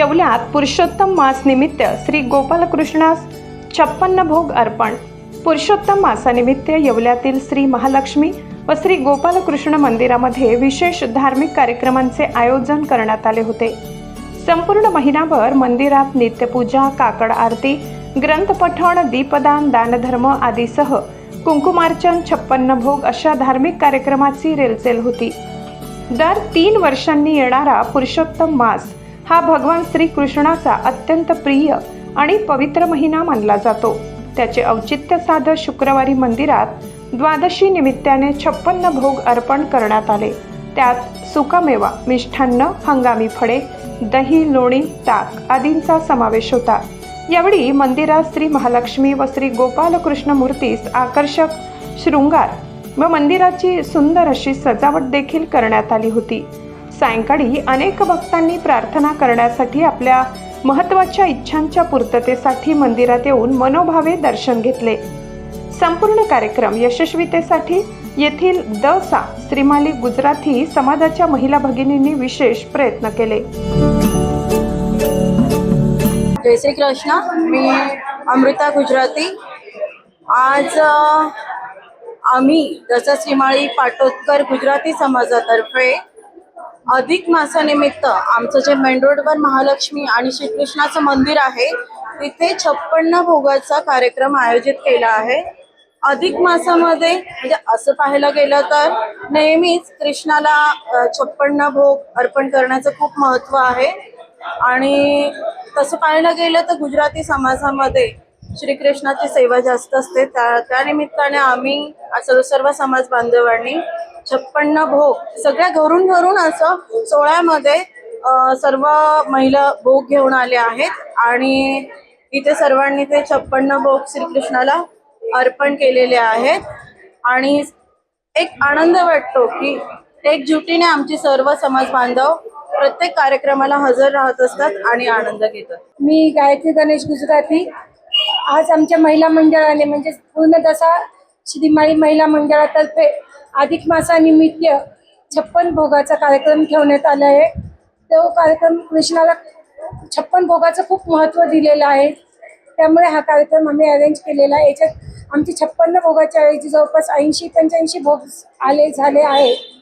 येवल्यात पुरुषोत्तम मास निमित्त श्री गोपालकृष्णास 56 भोग अर्पण। पुरुषोत्तम मासानिमित्त येवल्यातील श्री महालक्ष्मी व श्री गोपालकृष्ण मंदिरामध्ये विशेष धार्मिक कार्यक्रमांचे आयोजन करण्यात आले होते। संपूर्ण महिनाभर मंदिरात नित्यपूजा, काकड आरती, ग्रंथपठण, दीपदान, दानधर्म आदीसह कुंकुमार्चन, 56 भोग अशा धार्मिक कार्यक्रमाची रेलचेल होती। दर 3 वर्षांनी येणारा पुरुषोत्तम मास हा भगवान श्रीकृष्णाचा अत्यंत प्रिय आणि पवित्र महिना मानला जातो। त्याचे औचित्य साधत शुक्रवारी मंदिरात द्वादशी निमित्ताने 56 भोग अर्पण करण्यात आले। त्यात सुकामेवा, मिष्ठान्न, हंगामी फळे, दही, लोणी, ताक आदींचा समावेश होता। यावेळी मंदिरात श्री महालक्ष्मी व श्री गोपालकृष्ण मूर्तीस आकर्षक शृंगार व मंदिराची सुंदर अशी सजावट देखील करण्यात आली होती। सायंकाळी अनेक भक्तांनी प्रार्थना करण्यासाठी आपल्या महत्त्वाच्या इच्छांच्या पूर्ततेसाठी मंदिरात येऊन मनोभावे दर्शन घेतले। संपूर्ण कार्यक्रम यशस्वीतेसाठी येथील द.सा. श्रीमाली गुजराती समाजाच्या महिला भगिनींनी विशेष प्रयत्न केले। जय श्री कृष्ण। मी अमृता गुजराती। आज आम्ही द.सा. श्रीमाली पाटोदकर गुजराती समाजातर्फे अधिक मासानिमित्त आमचं जे मेन रोडवर महालक्ष्मी आणि श्रीकृष्णाचं मंदिर आहे तिथे 56 भोगाचा कार्यक्रम आयोजित केला आहे। अधिक मासामध्ये म्हणजे असं पाहायला गेलं तर नेहमीच कृष्णाला 56 भोग अर्पण करण्याचं खूप महत्त्व आहे आणि तसं पाहायला गेलं तर गुजराती समाजामध्ये श्रीकृष्णाची सेवा जास्त असते। त्या निमित्ताने आम्ही सर्व समाज बांधवांनी 56 भोग सगळ्या घरून असं 16मध्ये सर्व महिला भोग घेऊन आले आहेत आणि इथे सर्वांनी ते 56 भोग श्रीकृष्णाला अर्पण केलेले आहेत आणि एक आनंद वाटतो की एकजुटीने आमची सर्व समाज बांधव प्रत्येक कार्यक्रमाला हजर राहत असतात आणि आनंद घेतात। मी गायत्री गणेश गुजराती। आज आमच्या महिला मंडळाने म्हणजे पूर्ण द.सा. श्रीमाली महिला मंडळातर्फे अधिक मासानिमित्त 56 भोगाचा कार्यक्रम ठेवण्यात आला आहे। तो कार्यक्रम कृष्णाला 56 भोगाचं खूप महत्त्व दिलेलं आहे, त्यामुळे हा कार्यक्रम आम्ही अरेंज केलेला आहे। याच्यात आमची 56 भोगाच्या ऐवजी जवळपास 80-85 भोग झाले आहे।